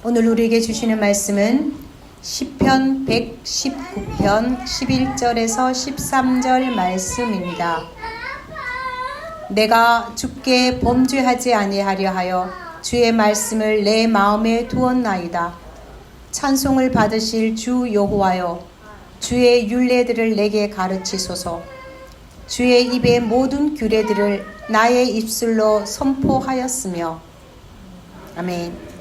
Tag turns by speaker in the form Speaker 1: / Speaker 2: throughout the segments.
Speaker 1: 오늘 우리에게 주시는 말씀은 시편 119편 11절에서 13절 말씀입니다. 내가 주께 범죄하지 아니하려 하여 주의 말씀을 내 마음에 두었나이다. 찬송을 받으실 주 여호와여, 주의 율례들을 내게 가르치소서. 주의 입의 모든 규례들을 나의 입술로 선포하였으며. 아멘.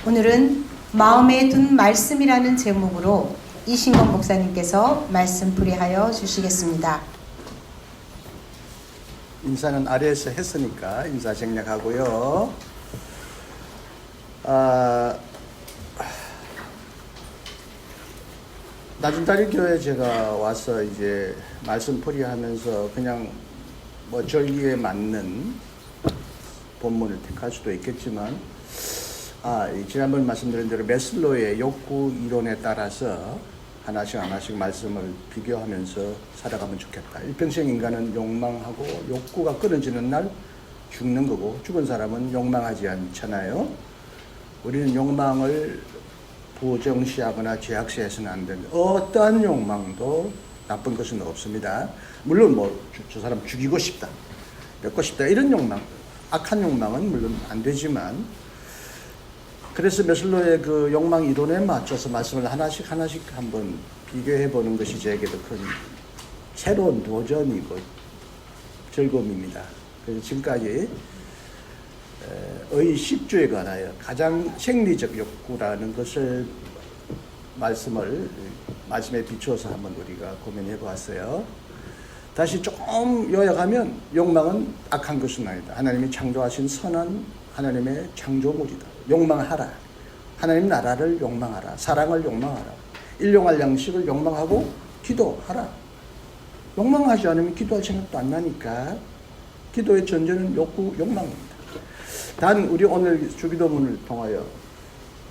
Speaker 1: 오늘은 마음에 둔 말씀이라는 제목으로 이신건 목사님께서 말씀 풀이하여 주시겠습니다.
Speaker 2: 인사는 아래에서 했으니까 인사 생략하고요. 낮은다리 교회 제가 와서 이제 말씀 풀이하면서 그냥 뭐 절기에 맞는 본문을 택할 수도 있겠지만, 지난번 말씀드린 대로 메슬로의 욕구 이론에 따라서 하나씩 말씀을 비교하면서 살아가면 좋겠다. 일평생 인간은 욕망하고 욕구가 끊어지는 날 죽는 거고, 죽은 사람은 욕망하지 않잖아요. 우리는 욕망을 부정시하거나 죄악시해서는 안 됩니다. 어떠한 욕망도 나쁜 것은 없습니다. 물론 저 사람 죽이고 싶다, 뺏고 싶다, 이런 욕망, 악한 욕망은 물론 안 되지만, 그래서 메슬로의 그 욕망 이론에 맞춰서 말씀을 하나씩 한번 비교해 보는 것이 저에게도 큰 새로운 도전이고 즐거움입니다. 그래서 지금까지 의식주에 관하여 가장 생리적 욕구라는 것을 말씀에 비추어서 한번 우리가 고민해 보았어요. 다시 조금 요약하면 욕망은 악한 것은 아니다. 하나님이 창조하신 선한 하나님의 창조물이다. 욕망하라. 하나님 나라를 욕망하라. 사랑을 욕망하라. 일용할 양식을 욕망하고 기도하라. 욕망하지 않으면 기도할 생각도 안 나니까 기도의 전제는 욕망입니다. 단 우리 오늘 주기도문을 통하여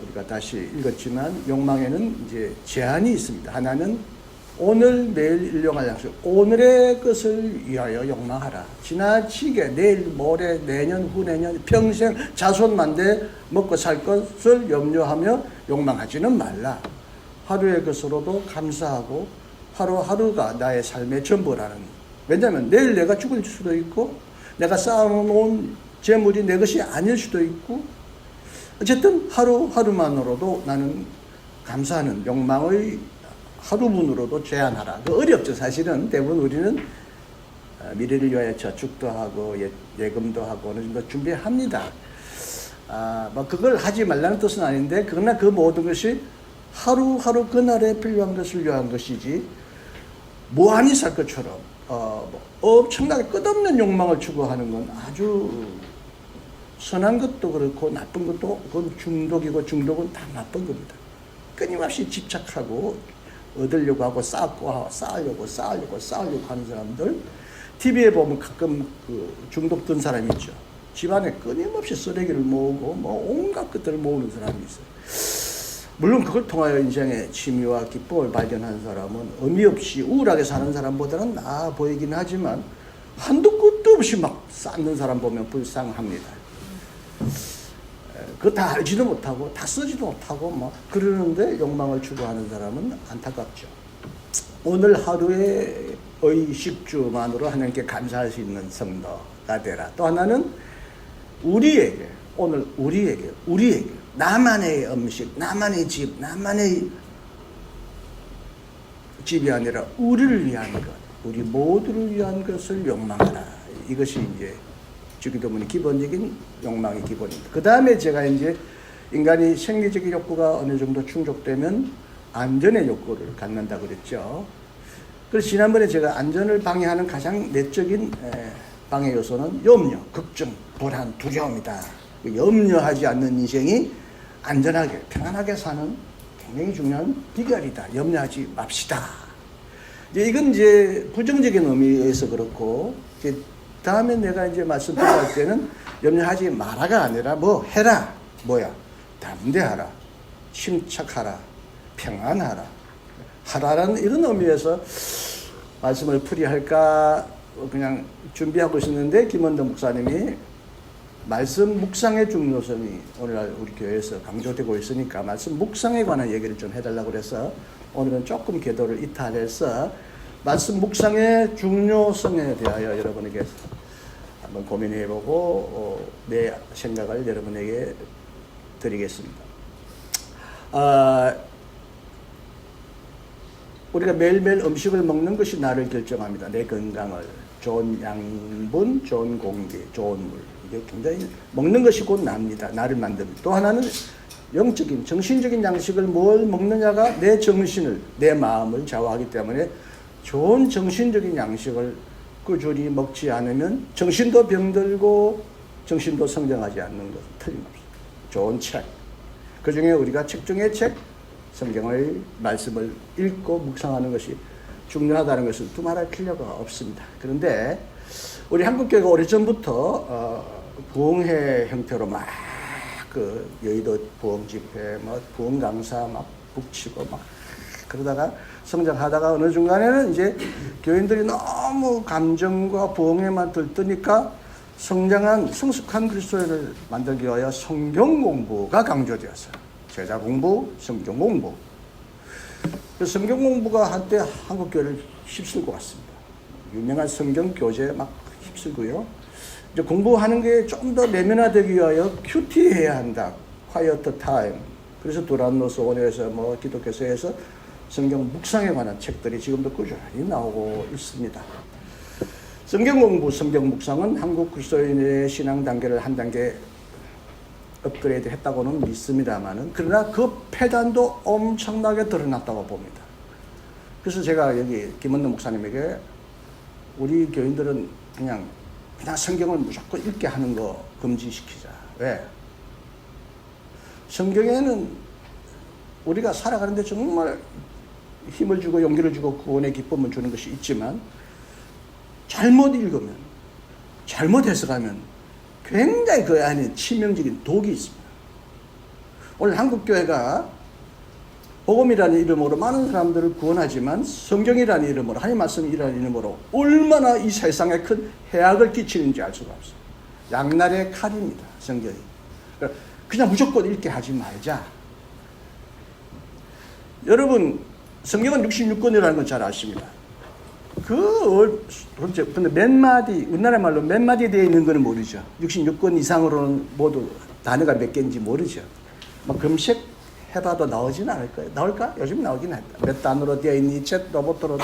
Speaker 2: 우리가 다시 읽었지만 욕망에는 이제 제한이 있습니다. 하나는 오늘 내일 일용할 양식, 오늘의 것을 위하여 욕망하라. 지나치게 내일 모레 내년 후내년 평생 자손만대 먹고 살 것을 염려하며 욕망하지는 말라. 하루의 것으로도 감사하고 하루하루가 나의 삶의 전부라는. 왜냐하면 내일 내가 죽을 수도 있고 내가 쌓아놓은 재물이 내 것이 아닐 수도 있고, 어쨌든 하루하루만으로도 나는 감사하는 욕망의 하루분으로도 제한하라. 어렵죠. 사실은 대부분 우리는 미래를 위하여 저축도 하고 예금도 하고 어느 정도 준비합니다. 그걸 하지 말라는 뜻은 아닌데, 그러나 그 모든 것이 하루하루 그날에 필요한 것을 위한 것이지 무한히 살 것처럼 엄청나게 끝없는 욕망을 추구하는 건 아주 선한 것도 그렇고 나쁜 것도 그건 중독이고, 중독은 다 나쁜 겁니다. 끊임없이 집착하고 얻으려고 하고 쌓으려고 하는 사람들, TV에 보면 가끔 그 중독된 사람이 있죠. 집안에 끊임없이 쓰레기를 모으고 온갖 것들을 모으는 사람이 있어요. 물론 그걸 통하여 인생의 취미와 기쁨을 발견한 사람은 의미 없이 우울하게 사는 사람보다는 나아 보이긴 하지만, 한도 끝도 없이 막 쌓는 사람 보면 불쌍합니다. 그거 다 알지도 못하고 다 쓰지도 못하고 그러는데 욕망을 추구하는 사람은 안타깝죠. 오늘 하루의 의식주만으로 하나님께 감사할 수 있는 성도가 되라. 또 하나는 우리에게 나만의 음식, 나만의 집, 나만의 집이 아니라 우리를 위한 것, 우리 모두를 위한 것을 욕망하라. 이것이 이제 주기도문의 기본적인 욕망의 기본입니다. 그 다음에 제가 이제 인간이 생리적인 욕구가 어느 정도 충족되면 안전의 욕구를 갖는다고 그랬죠. 그래서 지난번에 제가 안전을 방해하는 가장 내적인 방해 요소는 염려, 걱정, 불안, 두려움이다. 염려하지 않는 인생이 안전하게, 편안하게 사는 굉장히 중요한 비결이다. 염려하지 맙시다. 이건 이제 부정적인 의미에서 그렇고, 다음에 내가 이제 말씀드릴 때는 염려하지 마라가 아니라 해라. 뭐야? 담대하라. 침착하라. 평안하라. 하라라는 이런 의미에서 말씀을 풀이할까 그냥 준비하고 있었는데, 김원도 목사님이 말씀 묵상의 중요성이 오늘날 우리 교회에서 강조되고 있으니까 말씀 묵상에 관한 얘기를 좀 해달라고 그래서 오늘은 조금 궤도를 이탈해서 말씀 묵상의 중요성에 대하여 여러분에게 한번 고민해보고 내 생각을 여러분에게 드리겠습니다. 우리가 매일매일 음식을 먹는 것이 나를 결정합니다. 내 건강을. 좋은 양분, 좋은 공기, 좋은 물. 이게 굉장히 먹는 것이 곧 납니다. 나를 만듭니다. 또 하나는 영적인, 정신적인 양식을 뭘 먹느냐가 내 정신을, 내 마음을 좌우하기 때문에 좋은 정신적인 양식을 꾸준히 먹지 않으면 정신도 병들고 정신도 성장하지 않는 것은 틀림없습니다. 좋은 책. 그 중에 우리가 책 중에 책, 성경의 말씀을 읽고 묵상하는 것이 중요하다는 것을 두말할 필요가 없습니다. 그런데 우리 한국교회가 오래전부터 부흥회 형태로 막 그 여의도 부흥 집회, 뭐 부흥 강사 막 북치고 막 그러다가 성장하다가 어느 중간에는 이제 교인들이 너무 감정과 부흥회만 들뜨니까 성장한 성숙한 그리스도인을 만들기 위하여 성경 공부가 강조되었어요. 제자 공부, 성경 공부. 그래서 성경 공부가 한때 한국 교회를 휩쓸고 왔습니다. 유명한 성경 교재 막 휩쓸고요. 이제 공부하는 게 좀 더 내면화되기 위하여 큐티해야 한다. quiet time. 그래서 두란노스 원에서 뭐 기독교서에서 성경 묵상에 관한 책들이 지금도 꾸준히 나오고 있습니다. 성경 공부, 성경 묵상은 한국 그리스도인의 신앙 단계를 한 단계 업그레이드 했다고는 믿습니다만은 그러나 그 폐단도 엄청나게 드러났다고 봅니다. 그래서 제가 여기 김원노 목사님에게 우리 교인들은 그냥 성경을 무조건 읽게 하는 거 금지시키자. 왜? 성경에는 우리가 살아가는데 정말 힘을 주고 용기를 주고 구원의 기쁨을 주는 것이 있지만 잘못 읽으면, 잘못 해석하면 굉장히 그 안에 치명적인 독이 있습니다. 오늘 한국교회가 복음이라는 이름으로 많은 사람들을 구원하지만 성경이라는 이름으로, 하나님 말씀이라는 이름으로 얼마나 이 세상에 큰 해악을 끼치는지 알 수가 없어요. 양날의 칼입니다, 성경이. 그냥 무조건 읽게 하지 말자. 여러분, 성경은 66권이라는 건 잘 아십니다. 근데 몇 마디, 우리나라 말로 몇 마디 되어 있는 거는 모르죠. 66권 이상으로는 모두 단어가 몇 개인지 모르죠. 막 검색해봐도 나오진 않을 거예요. 나올까? 요즘 나오긴 했다. 몇 단어로 되어 있는 이 책 로봇으로.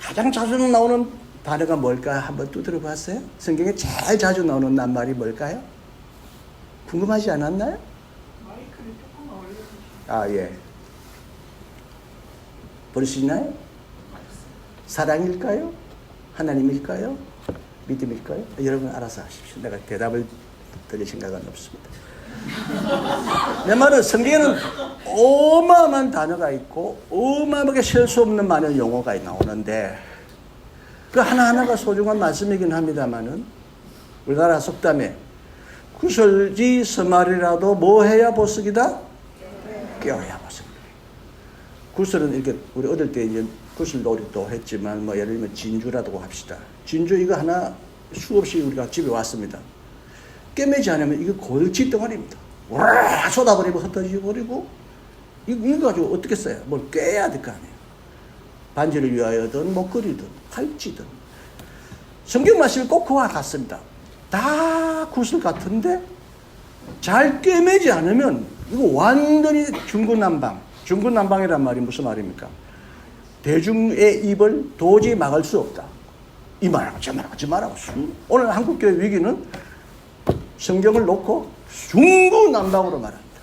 Speaker 2: 가장 자주 나오는 단어가 뭘까? 한번 두드려 봤어요? 성경에 제일 자주 나오는 낱말이 뭘까요? 궁금하지 않았나요?
Speaker 3: 마이크를 조금만 올려주시면.
Speaker 2: 아, 예. 볼 수 있나요? 사랑일까요? 하나님일까요? 믿음일까요? 여러분 알아서 하십시오. 내가 대답을 드릴 생각은 없습니다. 내 말은 성경에는 어마어마한 단어가 있고 어마어마하게 셀 수 없는 많은 용어가 나오는데 그 하나하나가 소중한 말씀이긴 합니다만은 우리나라 속담에 구슬지 서말이라도 뭐 해야 보석이다? 깨어야 보석. 구슬은 이렇게 우리 어릴 때 이제 구슬놀이도 했지만 뭐 예를 들면 진주라고 합시다. 진주 이거 하나 수없이 우리가 집에 왔습니다. 깨매지 않으면 이거 골치 덩어리입니다. 와 쏟아버리고 흩어져 버리고 이거 가지고 어떻게 써요? 뭘 깨야 될 거 아니에요. 반지를 위하여든 목걸이든 팔찌든 성경 말씀이 꼭 그와 같습니다. 다 구슬 같은데 잘 꿰매지 않으면 이거 완전히 중구난방. 중구난방이란 말이 무슨 말입니까? 대중의 입을 도저히 막을 수 없다. 이 말하고 저 말하고 저 말하고 오늘 한국교회 위기는 성경을 놓고 중구난방으로 말합니다.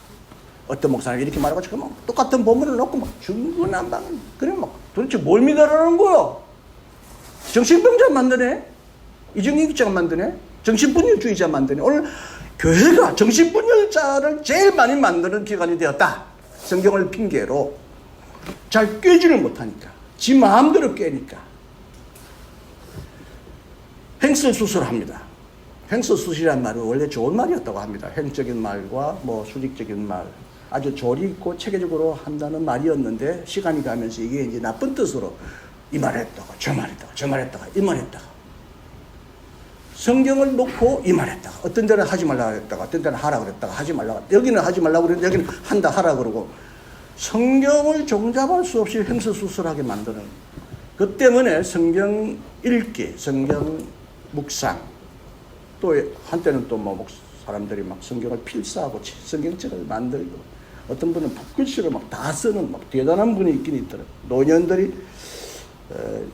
Speaker 2: 어떤 목사님이 이렇게 말하고 지금 똑같은 본문을 놓고 막 중구난방 그래 막 도대체 뭘 믿으라는 거야? 정신병자 만드네? 이중인격자 만드네? 정신분열주의자 만드네? 오늘 교회가 정신분열자를 제일 많이 만드는 기관이 되었다. 성경을 핑계로 잘 꿰지를 못하니까 지 마음대로 꿰니까 횡설수설합니다. 횡설수설이란 말은 원래 좋은 말이었다고 합니다. 횡적인 말과 뭐 수직적인 말 아주 조리 있고 체계적으로 한다는 말이었는데 시간이 가면서 이게 이제 나쁜 뜻으로 이 말했다가 저 말했다가 저 말했다가 이 말했다가 성경을 놓고 이 말했다가 어떤 데는 하지 말라 그랬다가 어떤 데는 하라 그랬다가 하지 말라 여기는 하지 말라고 그랬는데 여기는 한다 하라 그러고 성경을 종잡을 수 없이 횡설수설하게 만드는 그 때문에 성경 읽기, 성경 묵상 또 한때는 또 뭐 사람들이 막 성경을 필사하고 성경책을 만들고 어떤 분은 붓글씨로 막 다 쓰는 막 대단한 분이 있긴 있더라고요. 노년들이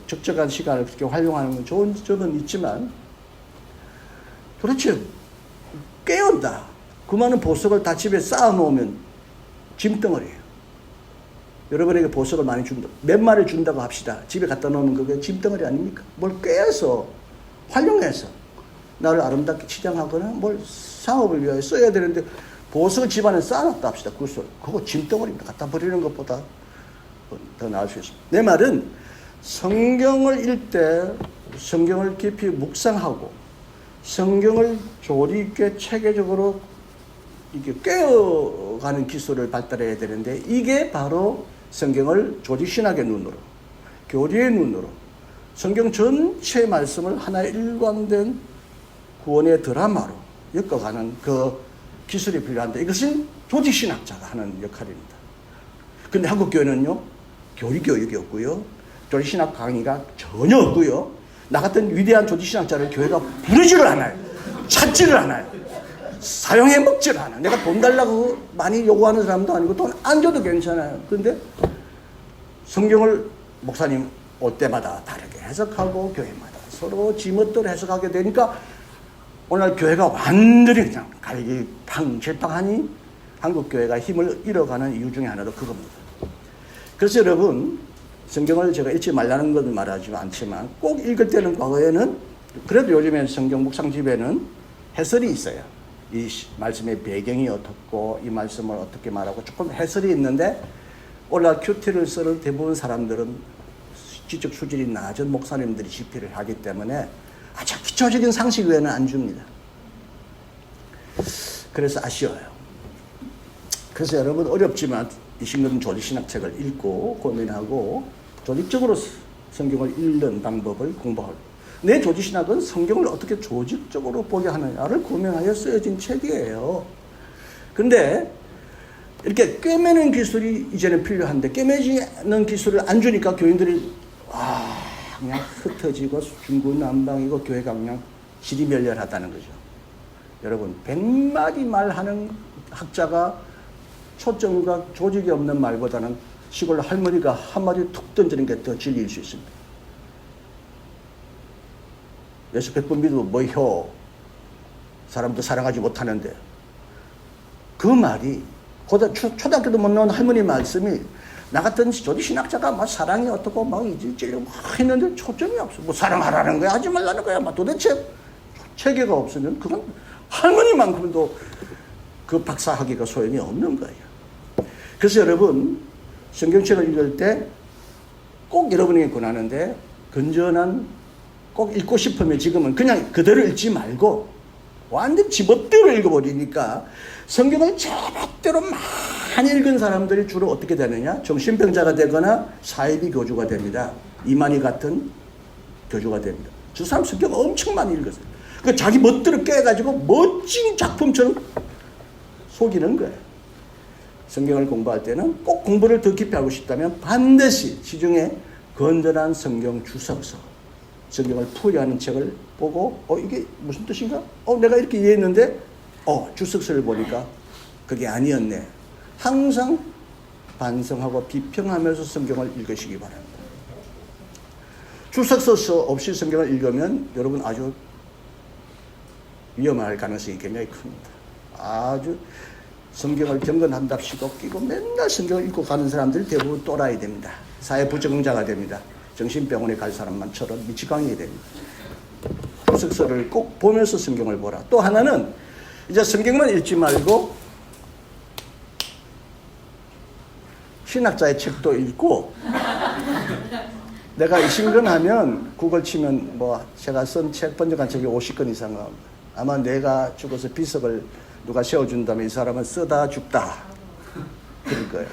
Speaker 2: 적적한 시간을 그렇게 활용하는 건 좋은 점은 있지만 도대체 깨운다. 그 많은 보석을 다 집에 쌓아놓으면 짐덩어리예요. 여러분에게 보석을 많이 준다. 몇 마리 준다고 합시다. 집에 갖다 놓으면 그게 짐덩어리 아닙니까? 뭘 깨서 활용해서 나를 아름답게 치장하거나 뭘 상업을 위하여 써야 되는데 보석을 집안에 쌓아놨다 합시다. 그거 짐덩어리입니다. 갖다 버리는 것보다 더 나을 수 있습니다. 내 말은 성경을 읽을 때 성경을 깊이 묵상하고 성경을 조리 있게 체계적으로 이게 깨어가는 기술을 발달해야 되는데 이게 바로 성경을 조직신학의 눈으로 교리의 눈으로 성경 전체 말씀을 하나의 일관된 구원의 드라마로 엮어가는 그 기술이 필요한데 이것은 조직신학자가 하는 역할입니다. 근데 한국 교회는요 교리교육이 없고요 조직신학 강의가 전혀 없고요 나 같은 위대한 조직신학자를 교회가 부르지를 않아요. 찾지를 않아요. 사용해 먹지를 않아요. 내가 돈 달라고 많이 요구하는 사람도 아니고 돈 안 줘도 괜찮아요. 그런데 성경을 목사님 올 때마다 다르게 해석하고 교회마다 서로 지멋대로 해석하게 되니까 오늘 교회가 완전히 그냥 갈팡질팡하니 한국 교회가 힘을 잃어가는 이유 중에 하나도 그겁니다. 그래서 여러분 성경을 제가 읽지 말라는 건 말하지 않지만 꼭 읽을 때는 과거에는 그래도 요즘엔 성경 묵상집에는 해설이 있어요. 이 말씀의 배경이 어떻고 이 말씀을 어떻게 말하고 조금 해설이 있는데 오늘날 큐티를 쓰는 대부분 사람들은 지적 수준이 낮은 목사님들이 집필을 하기 때문에 아주 기초적인 상식 외에는 안 줍니다. 그래서 아쉬워요. 그래서 여러분 어렵지만 이 신금 조직신학책을 읽고 고민하고 조직적으로 성경을 읽는 방법을 공부하고 내 조직신학은 성경을 어떻게 조직적으로 보게 하느냐를 고민하여 쓰여진 책이에요. 근데 이렇게 꿰매는 기술이 이제는 필요한데 꿰매지는 기술을 안 주니까 교인들이 그냥 흩어지고 중구난방이고 교회가 그냥 지리멸렬하다는 거죠. 여러분 100마디 말하는 학자가 초점과 조직이 없는 말보다는 시골 할머니가 한마디 툭 던지는 게 더 진리일 수 있습니다. 예수 100번 믿어도 뭐효 사람도 사랑하지 못하는데 그 말이 초등학교도 못 나온 할머니 말씀이 나 같은 조직신학자가 막 사랑이 어떻고 막 이질질려 막 했는데 초점이 없어. 뭐 사랑하라는 거야 하지 말라는 거야 막 도대체 체계가 없으면 그건 할머니만큼도 그 박사학위가 소용이 없는 거예요. 그래서 여러분 성경책을 읽을 때 꼭 여러분에게 권하는데 건전한 꼭 읽고 싶으면 지금은 그냥 그대로 읽지 말고 완전 지멋대로 읽어버리니까 성경을 제멋대로 많이 읽은 사람들이 주로 어떻게 되느냐 정신병자가 되거나 사이비 교주가 됩니다. 이만희 같은 교주가 됩니다. 저 사람 성경 엄청 많이 읽었어요. 그 자기 멋대로 깨가지고 멋진 작품처럼 속이는 거예요. 성경을 공부할 때는 꼭 공부를 더 깊이 하고 싶다면 반드시 시중에 건전한 성경 주석서 성경을 풀이하는 책을 보고 이게 무슨 뜻인가? 내가 이렇게 이해했는데 주석서를 보니까 그게 아니었네. 항상 반성하고 비평하면서 성경을 읽으시기 바랍니다. 주석서 없이 성경을 읽으면 여러분 아주 위험할 가능성이 굉장히 큽니다. 아주 성경을 경건한답시고 끼고 맨날 성경을 읽고 가는 사람들이 대부분 또라이 됩니다. 사회 부적응자가 됩니다. 정신병원에 갈 사람만처럼 미치광이 됩니다. 주석서를 꼭 보면서 성경을 보라. 또 하나는 이제 성경만 읽지 말고 신학자의 책도 읽고 내가 신근하면 구글 치면 뭐 제가 쓴 책 번역한 책이 50권 이상 나옵니다. 아마 내가 죽어서 비석을 누가 세워준다면 이 사람은 쓰다 죽다 그럴 거예요.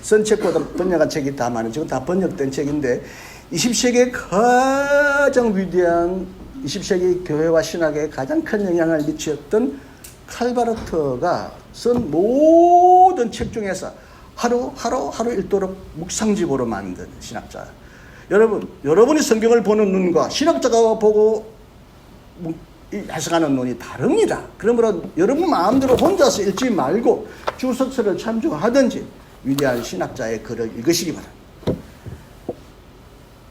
Speaker 2: 쓴 책보다 번역한 책이 다 많아요. 지금 다 번역된 책인데 20세기의 가장 위대한 20세기 교회와 신학에 가장 큰 영향을 미쳤던 칼바르트가 쓴 모든 책 중에서 하루 읽도록 묵상집으로 만든 신학자. 여러분이 성경을 보는 눈과 신학자가 보고 해석하는 눈이 다릅니다. 그러므로 여러분 마음대로 혼자서 읽지 말고 주석서를 참조하든지 위대한 신학자의 글을 읽으시기 바랍니다.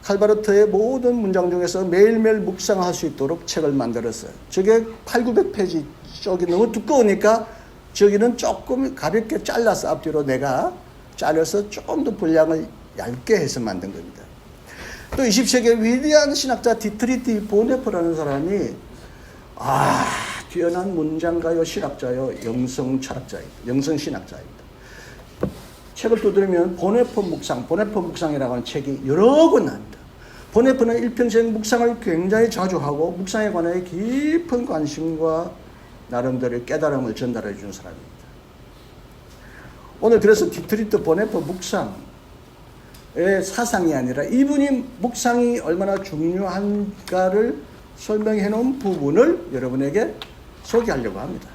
Speaker 2: 칼바르트의 모든 문장 중에서 매일매일 묵상할 수 있도록 책을 만들었어요. 저게 800~900페이지 쪽이 너무 두꺼우니까 저기는 조금 가볍게 잘라서 앞뒤로 내가 잘라서 조금 더 분량을 얇게 해서 만든 겁니다. 또 20세기의 위대한 신학자 디트리히 보네퍼라는 사람이 뛰어난 문장가요, 신학자요, 영성 철학자입니다. 영성 신학자입니다. 책을 두드리면 보네퍼 묵상이라고 하는 책이 여러 권 나옵니다. 보네퍼는 일평생 묵상을 굉장히 자주 하고 묵상에 관해 깊은 관심과 나름대로의 깨달음을 전달해 주는 사람입니다. 오늘 그래서 디트리히 보네퍼 묵상의 사상이 아니라 이분이 묵상이 얼마나 중요한가를 설명해 놓은 부분을 여러분에게 소개하려고 합니다.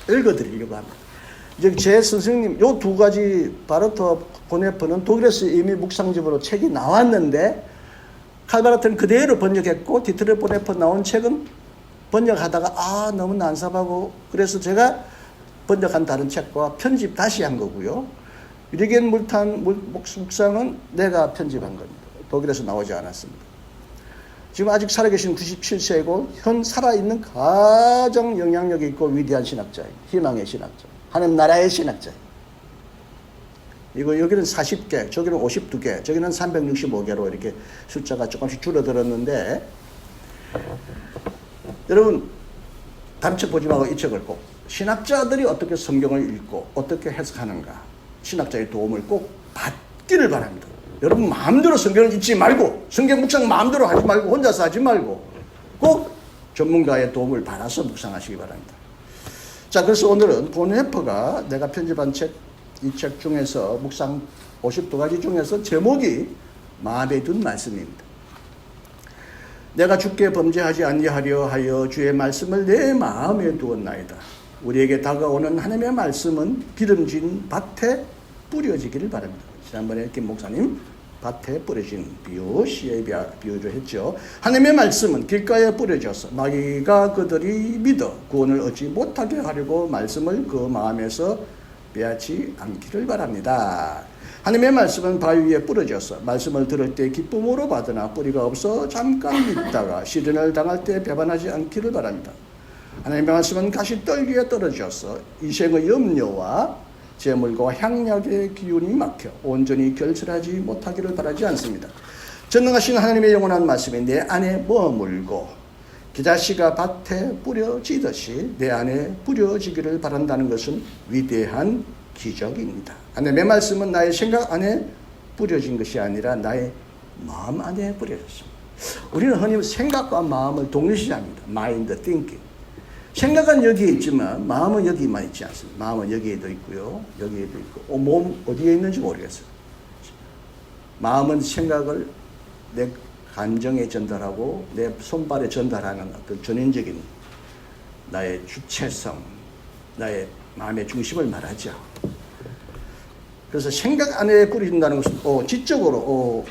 Speaker 2: 읽어드리려고 합니다. 이제 제 선생님, 요 두 가지 바르트와 보네퍼는 독일에서 이미 묵상집으로 책이 나왔는데 칼바르트는 그대로 번역했고 디트리히 보네퍼 나온 책은 번역하다가 너무 난삽하고 그래서 제가 번역한 다른 책과 편집 다시 한 거고요. 위리겐 물탄 묵상은 내가 편집한 겁니다. 독일에서 나오지 않았습니다. 지금 아직 살아계신 97세이고 현 살아있는 가장 영향력이 있고 위대한 신학자예요. 희망의 신학자. 하나님 나라의 신학자예요. 여기는 40개, 저기는 52개, 저기는 365개로 이렇게 숫자가 조금씩 줄어들었는데 여러분 다른 책 보지 말고 이 책을 꼭 신학자들이 어떻게 성경을 읽고 어떻게 해석하는가 신학자의 도움을 꼭 받기를 바랍니다. 여러분 마음대로 성경을 읽지 말고 성경 묵상 마음대로 하지 말고 혼자서 하지 말고 꼭 전문가의 도움을 받아서 묵상하시기 바랍니다. 자, 그래서 오늘은 보네퍼가 내가 편집한 책, 이 책 중에서 묵상 52가지 중에서 제목이 마음에 둔 말씀입니다. 내가 주께 범죄하지 아니하려 하여 주의 말씀을 내 마음에 두었나이다. 우리에게 다가오는 하나님의 말씀은 기름진 밭에 뿌려지기를 바랍니다. 지난번에 김 목사님 밭에 뿌려진 시의 비유를 했죠. 하나님의 말씀은 길가에 뿌려져서 마귀가 그들이 믿어 구원을 얻지 못하게 하려고 말씀을 그 마음에서 빼앗지 않기를 바랍니다. 하나님의 말씀은 바위 위에 뿌려져서 말씀을 들을 때 기쁨으로 받으나 뿌리가 없어 잠깐 믿다가 시련을 당할 때 배반하지 않기를 바랍니다. 하나님의 말씀은 가시떨기에 떨어져서 이생의 염려와 재물과 향락의 기운이 막혀 온전히 결실하지 못하기를 바라지 않습니다. 전능하신 하나님의 영원한 말씀이 내 안에 머물고 겨자씨가 밭에 뿌려지듯이 내 안에 뿌려지기를 바란다는 것은 위대한 기적입니다. 하나님의 말씀은 나의 생각 안에 뿌려진 것이 아니라 나의 마음 안에 뿌려졌습니다. 우리는 흔히 생각과 마음을 동일시합니다. Mind, thinking. 생각은 여기에 있지만 마음은 여기만 있지 않습니다. 마음은 여기에도 있고요. 여기에도 있고 몸 어디에 있는지 모르겠어요. 마음은 생각을 내 감정에 전달하고 내 손발에 전달하는 어떤 전인적인 나의 주체성, 나의 마음의 중심을 말하죠. 그래서 생각 안에 뿌린다는 것은 지적으로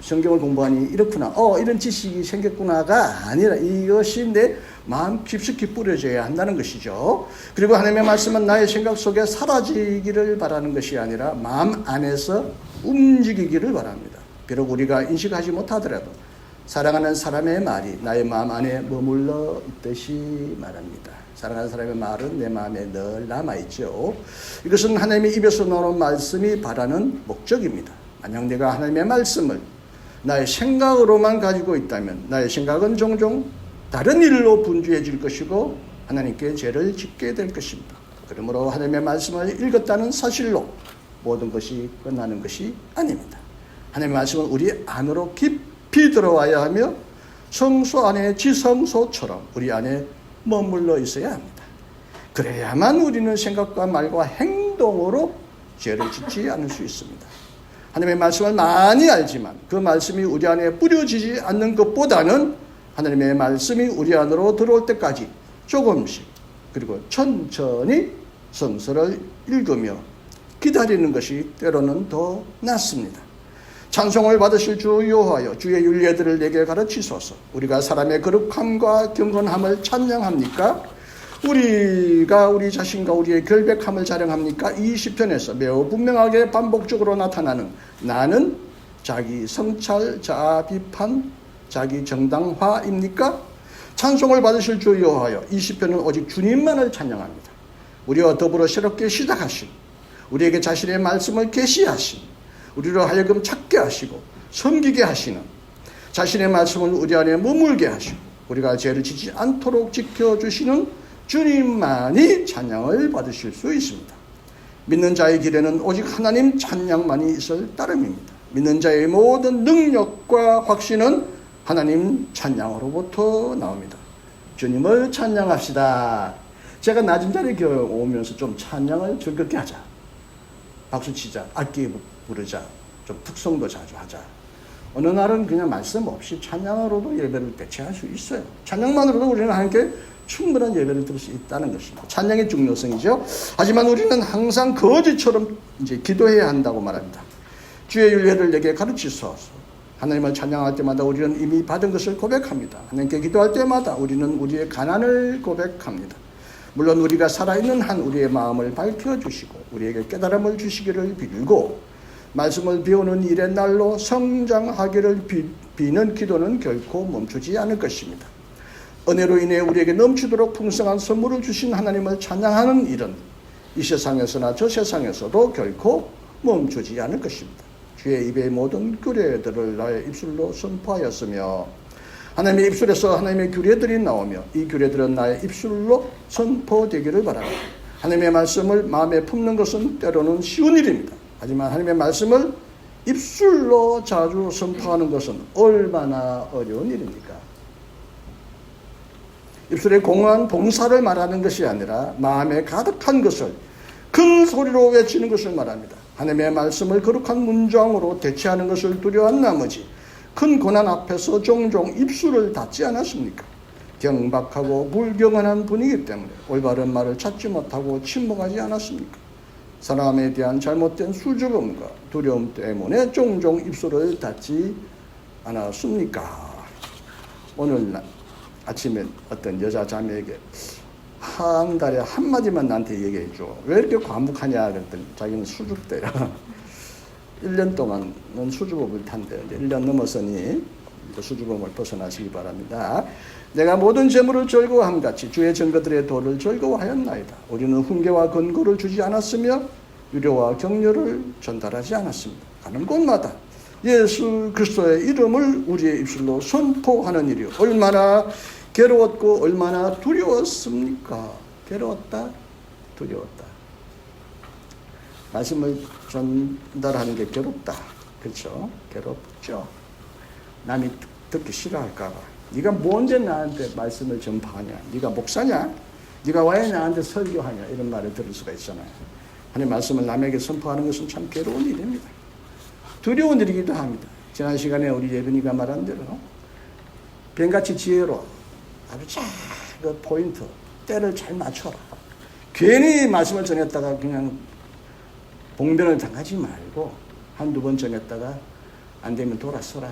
Speaker 2: 성경을 공부하니 이렇구나, 이런 지식이 생겼구나가 아니라 이것이 내 마음 깊숙이 뿌려져야 한다는 것이죠. 그리고 하나님의 말씀은 나의 생각 속에 사라지기를 바라는 것이 아니라 마음 안에서 움직이기를 바랍니다. 비록 우리가 인식하지 못하더라도 사랑하는 사람의 말이 나의 마음 안에 머물러 있듯이 말합니다. 사랑하는 사람의 말은 내 마음에 늘 남아있죠. 이것은 하나님의 입에서 나오는 말씀이 바라는 목적입니다. 만약 내가 하나님의 말씀을 나의 생각으로만 가지고 있다면 나의 생각은 종종 다른 일로 분주해질 것이고 하나님께 죄를 짓게 될 것입니다. 그러므로 하나님의 말씀을 읽었다는 사실로 모든 것이 끝나는 것이 아닙니다. 하나님의 말씀은 우리 안으로 깊이 들어와야 하며 성소 안에 지성소처럼 우리 안에 머물러 있어야 합니다. 그래야만 우리는 생각과 말과 행동으로 죄를 짓지 않을 수 있습니다. 하나님의 말씀을 많이 알지만 그 말씀이 우리 안에 뿌려지지 않는 것보다는 하나님의 말씀이 우리 안으로 들어올 때까지 조금씩 그리고 천천히 성서를 읽으며 기다리는 것이 때로는 더 낫습니다. 찬송을 받으실 주 여호와여 주의 윤례들을 내게 가르치소서. 우리가 사람의 거룩함과 경건함을 찬양합니까? 우리가 우리 자신과 우리의 결백함을 자랑합니까? 이 시편에서 매우 분명하게 반복적으로 나타나는 나는 자기 성찰, 자아 비판, 자기 정당화입니까? 찬송을 받으실 주 여호와여 이 시편은 오직 주님만을 찬양합니다. 우리와 더불어 새롭게 시작하신 우리에게 자신의 말씀을 계시하신 우리로 하여금 찾게 하시고 섬기게 하시는 자신의 말씀을 우리 안에 머물게 하시고 우리가 죄를 짓지 않도록 지켜주시는 주님만이 찬양을 받으실 수 있습니다. 믿는 자의 길에는 오직 하나님 찬양만이 있을 따름입니다. 믿는 자의 모든 능력과 확신은 하나님 찬양으로부터 나옵니다. 주님을 찬양합시다. 제가 낮은 자리에 오면서 좀 찬양을 즐겁게 하자. 박수 치자. 악기 부르자. 좀 특성도 자주 하자. 어느 날은 그냥 말씀 없이 찬양으로도 예배를 배치할 수 있어요. 찬양만으로도 우리는 하나님께 충분한 예배를 드릴 수 있다는 것입니다. 찬양의 중요성이죠. 하지만 우리는 항상 거지처럼 이제 기도해야 한다고 말합니다. 주의 윤례를 내게 가르치소서. 하나님을 찬양할 때마다 우리는 이미 받은 것을 고백합니다. 하나님께 기도할 때마다 우리는 우리의 가난을 고백합니다. 물론 우리가 살아있는 한 우리의 마음을 밝혀주시고 우리에게 깨달음을 주시기를 빌고 말씀을 배우는 일의 날로 성장하기를 비는 기도는 결코 멈추지 않을 것입니다. 은혜로 인해 우리에게 넘치도록 풍성한 선물을 주신 하나님을 찬양하는 일은 이 세상에서나 저 세상에서도 결코 멈추지 않을 것입니다. 주의 입의 모든 규례들을 나의 입술로 선포하였으며 하나님의 입술에서 하나님의 규례들이 나오며 이 규례들은 나의 입술로 선포되기를 바랍니다. 하나님의 말씀을 마음에 품는 것은 때로는 쉬운 일입니다. 하지만 하나님의 말씀을 입술로 자주 선포하는 것은 얼마나 어려운 일입니까? 입술에 공허한 봉사를 말하는 것이 아니라 마음에 가득한 것을 큰 소리로 외치는 것을 말합니다. 하나님의 말씀을 거룩한 문장으로 대체하는 것을 두려워한 나머지 큰 고난 앞에서 종종 입술을 닫지 않았습니까? 경박하고 불경건한 분이기 때문에 올바른 말을 찾지 못하고 침묵하지 않았습니까? 사람에 대한 잘못된 수줍음과 두려움 때문에 종종 입술을 닫지 않았습니까? 오늘 아침에 어떤 여자 자매에게 한 달에 한마디만 나한테 얘기해줘. 왜 이렇게 과묵하냐 그랬더니 자기는 수줍대요. 1년 동안은 수줍음을 탄대요. 이제 1년 넘었으니 수줍음을 벗어나시기 바랍니다. 내가 모든 재물을 즐거워함같이 주의 증거들의 도를 즐거워하였나이다. 우리는 훈계와 권고를 주지 않았으며 유료와 격려를 전달하지 않았습니다. 가는 곳마다 예수 그리스도의 이름을 우리의 입술로 선포하는 일이 얼마나 괴로웠고 얼마나 두려웠습니까? 괴로웠다, 두려웠다. 말씀을 전달하는 게 괴롭다. 그렇죠? 괴롭죠. 남이 듣기 싫어할까 봐. 네가 뭔데 나한테 말씀을 전파하냐? 네가 목사냐? 네가 왜 나한테 설교하냐? 이런 말을 들을 수가 있잖아요. 하나님 말씀을 남에게 선포하는 것은 참 괴로운 일입니다. 두려운 일이기도 합니다. 지난 시간에 우리 예빈이가 말한 대로 뱀같이 지혜로 아주 작은 포인트, 때를 잘 맞춰라. 괜히 말씀을 전했다가 그냥 봉변을 당하지 말고 한두 번 전했다가 안 되면 돌아서라.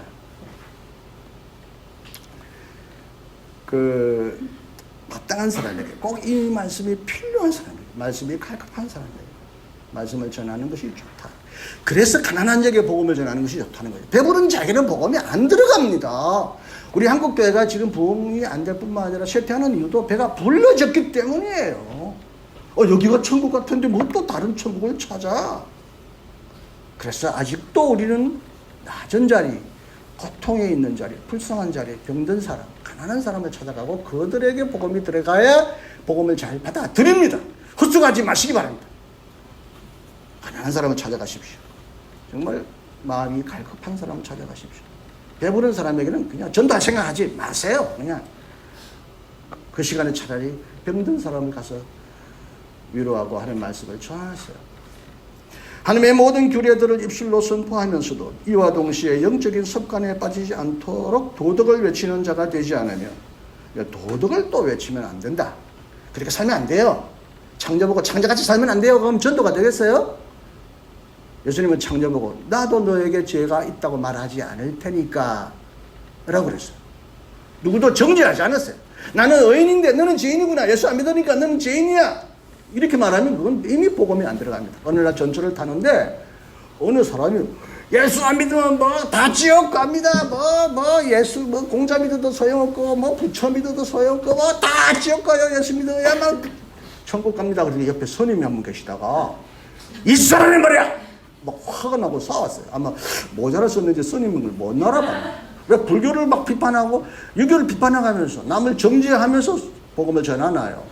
Speaker 2: 마땅한 사람에게 꼭 이 말씀이 필요한 사람에게 말씀이 갈급한 사람에게 말씀을 전하는 것이 좋다. 그래서 가난한 자에게 복음을 전하는 것이 좋다는 거예요. 배부른 자에게는 복음이 안 들어갑니다. 우리 한국교회가 지금 부흥이 안 될 뿐만 아니라 쇠퇴하는 이유도 배가 불러졌기 때문이에요. 여기가 천국 같은데 뭐 또 다른 천국을 찾아. 그래서 아직도 우리는 낮은 자리, 고통에 있는 자리, 불쌍한 자리, 병든 사람, 가난한 사람을 찾아가고 그들에게 복음이 들어가야 복음을 잘 받아들입니다. 헛수고하지 마시기 바랍니다. 가난한 사람을 찾아가십시오. 정말 마음이 갈급한 사람을 찾아가십시오. 배부른 사람에게는 그냥 전달 생각하지 마세요. 그냥 그 시간에 차라리 병든 사람을 가서 위로하고 하는 말씀을 전하세요. 하나님의 모든 규례들을 입술로 선포하면서도 이와 동시에 영적인 습관에 빠지지 않도록 도덕을 외치는 자가 되지 않으면, 도덕을 또 외치면 안 된다. 그렇게 살면 안 돼요. 창조보고 창자같이 살면 안 돼요. 그럼 전도가 되겠어요? 예수님은 창조보고 나도 너에게 죄가 있다고 말하지 않을 테니까 라고 그랬어요. 누구도 정죄하지 않았어요. 나는 의인인데 너는 죄인이구나. 예수 안 믿으니까 너는 죄인이야. 이렇게 말하면 그건 이미 복음이 안 들어갑니다. 어느 날 전철을 타는데 어느 사람이 예수 안 믿으면 뭐 다 지옥 갑니다. 예수 공자 믿어도 소용없고 부처 믿어도 소용없고 다 지옥 가요. 예수 믿어야만 천국 갑니다. 그러니 옆에 스님이 한 분 계시다가 이 사람이 말이야 막 화가 나고 싸웠어요. 아마 모자를 썼는지 스님은 못 알아봤나. 왜 불교를 막 비판하고 유교를 비판하면서 남을 정죄하면서 복음을 전하나요?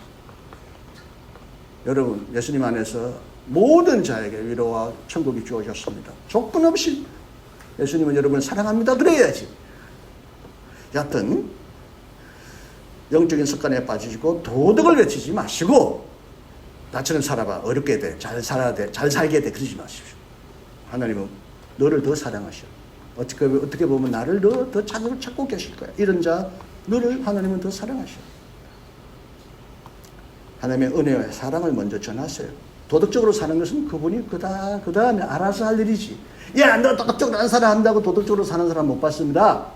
Speaker 2: 여러분, 예수님 안에서 모든 자에게 위로와 천국이 주어졌습니다. 조건 없이 예수님은 여러분을 사랑합니다. 그래야지. 여하튼 영적인 습관에 빠지시고 도덕을 외치지 마시고 나처럼 살아봐. 어렵게 돼. 잘 살아야 돼. 잘 살게 돼. 그러지 마십시오. 하나님은 너를 더 사랑하셔. 어떻게 보면 나를 더 찾고 계실 거야. 이런 자 너를 하나님은 더 사랑하셔. 하나님의 은혜와 사랑을 먼저 전하세요. 도덕적으로 사는 것은 그분이 그 다음에 알아서 할 일이지. 야, 너 도덕적으로 안 살아 한다고 도덕적으로 사는 사람 못 봤습니다.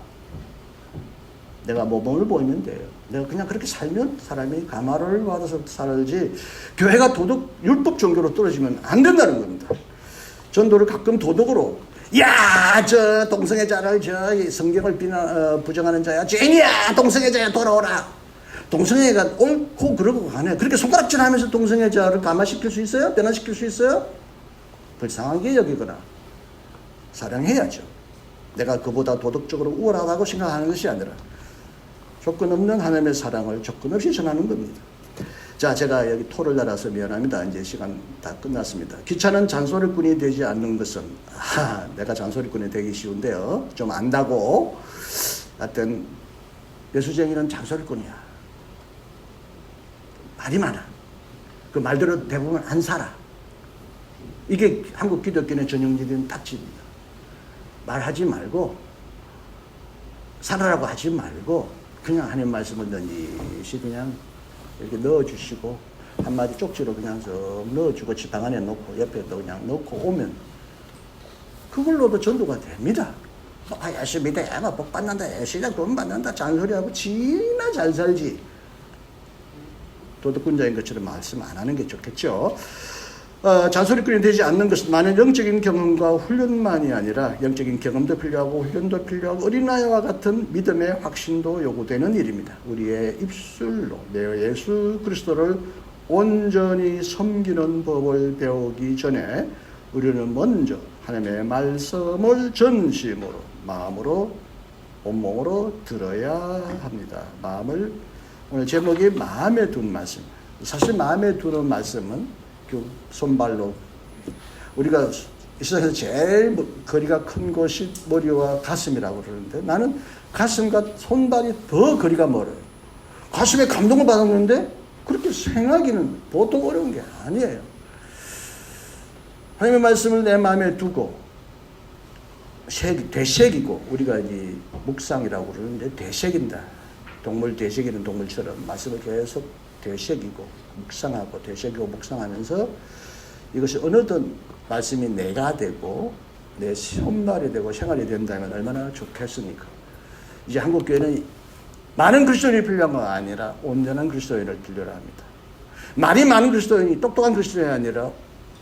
Speaker 2: 내가 모범을 보이면 돼요. 내가 그냥 그렇게 살면 사람이 감화를 받아서 살지, 교회가 율법 종교로 떨어지면 안 된다는 겁니다. 전도를 가끔 도덕으로, 야, 저 동성애자를 저 성경을 부정하는 자야, 죄인이야, 동성애자야, 돌아오라. 동성애가 옳고 그러고 가네. 그렇게 손가락질하면서 동성애자를 감화시킬 수 있어요? 변화시킬 수 있어요? 불쌍하게 여기거나 사랑해야죠. 내가 그보다 도덕적으로 우월하다고 생각하는 것이 아니라 조건 없는 하나님의 사랑을 조건 없이 전하는 겁니다. 자, 제가 여기 토를 달아서 미안합니다. 이제 시간 다 끝났습니다. 귀찮은 잔소리꾼이 되지 않는 것은, 내가 잔소리꾼이 되기 쉬운데요. 좀 안다고. 하여튼 예수쟁이는 잔소리꾼이야. 말이 많아. 그 말대로 대부분 안 살아. 이게 한국 기독교의 전형적인 딱지입니다. 말하지 말고, 살아라고 하지 말고, 그냥 하나님 말씀을 넌지시 그냥 이렇게 넣어주시고, 한마디 쪽지로 그냥 좀 넣어주고, 지팡 안에 놓고, 옆에도 그냥 넣고 오면, 그걸로도 전도가 됩니다. 열심히 믿어야 복 받는다, 열심히 돈 받는다, 잔소리하고, 지나 잘 살지. 도덕군자인 것처럼 말씀 안 하는 게 좋겠죠. 잔소리꾼이 되지 않는 것은 많은 영적인 경험과 훈련만이 아니라 영적인 경험도 필요하고 훈련도 필요하고 어린아이와 같은 믿음의 확신도 요구되는 일입니다. 우리의 입술로 내 예수 그리스도를 온전히 섬기는 법을 배우기 전에 우리는 먼저 하나님의 말씀을 전심으로, 마음으로, 온몸으로 들어야 합니다. 오늘 제목이 마음에 둔 말씀. 사실 마음에 두는 말씀은 그 손발로, 우리가 이 세상에서 제일 거리가 큰 곳이 머리와 가슴이라고 그러는데 나는 가슴과 손발이 더 거리가 멀어요. 가슴에 감동을 받았는데 그렇게 생각하기는 보통 어려운 게 아니에요. 하나님의 말씀을 내 마음에 두고 되새기고, 우리가 이제 묵상이라고 그러는데 되새긴다. 동물 되새기는 동물처럼 말씀을 계속 되새기고 묵상하고 되새기고 묵상하면서 이것이 어느덧 말씀이 내가 되고 내 손발이 되고 생활이 된다면 얼마나 좋겠습니까? 이제 한국교회는 많은 그리스도인이 필요한 건 아니라 온전한 그리스도인을 필요로 합니다. 말이 많은 그리스도인이 똑똑한 그리스도인이 아니라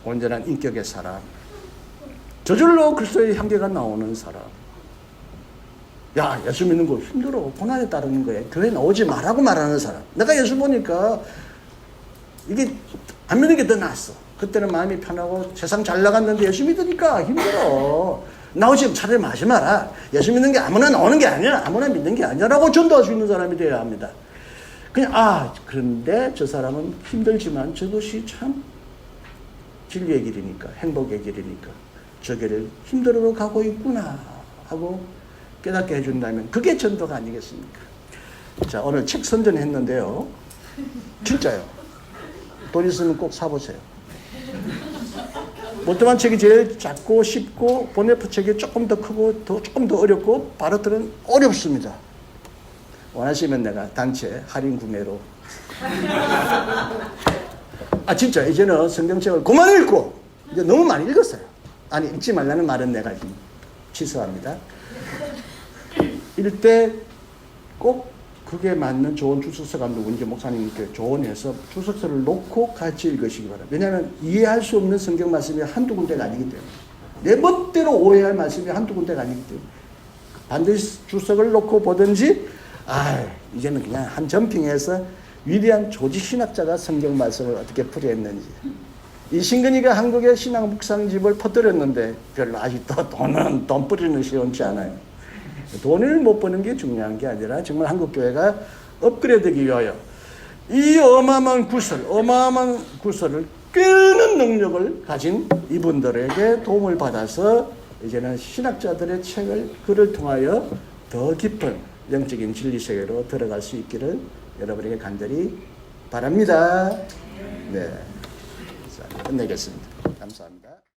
Speaker 2: 온전한 인격의 사람, 저절로 그리스도의 향기가 나오는 사람. 야, 예수 믿는 거 힘들어. 고난에 따르는 거에 교회 나오지 말라고 말하는 사람. 내가 예수 보니까 이게 안 믿는 게 더 낫어. 그때는 마음이 편하고 세상 잘 나갔는데 예수 믿으니까 힘들어. 나오지 차라리 마지 마라. 예수 믿는 게 아무나 나오는 게 아니라, 아무나 믿는 게 아니라고 전도할 수 있는 사람이 되어야 합니다. 그냥 그런데 저 사람은 힘들지만 저것이 참 진리의 길이니까, 행복의 길이니까 저 길을 힘들어도 가고 있구나 하고 깨닫게 해준다면 그게 전도가 아니겠습니까? 자, 오늘 책 선전했는데요. 진짜요. 돈 있으면 꼭 사보세요. 모토만 책이 제일 작고 쉽고 보네프 책이 조금 더 크고 조금 더 어렵고 바르트는 어렵습니다. 원하시면 내가 단체 할인 구매로. 아 진짜 이제는 성경책을 그만 읽고 이제 너무 많이 읽었어요. 아니 읽지 말라는 말은 내가 취소합니다. 읽을 때 꼭 그게 맞는 좋은 주석서가 누군지 목사님께 조언해서 주석서를 놓고 같이 읽으시기 바랍니다. 왜냐하면 이해할 수 없는 성경 말씀이 한두 군데가 아니기 때문에 내 멋대로 오해할 말씀이 한두 군데가 아니기 때문에 반드시 주석을 놓고 보든지 이제는 그냥 한 점핑해서 위대한 조직신학자가 성경 말씀을 어떻게 풀이했는지 이 신근이가 한국의 신앙 묵상집을 퍼뜨렸는데 별로 아직도 돈 뿌리는 시원치 않아요. 돈을 못 버는 게 중요한 게 아니라 정말 한국교회가 업그레이드되기 위하여 이 어마어마한 구설을 꿰는 능력을 가진 이분들에게 도움을 받아서 이제는 신학자들의 글을 통하여 더 깊은 영적인 진리 세계로 들어갈 수 있기를 여러분에게 간절히 바랍니다. 네, 끝내겠습니다. 감사합니다.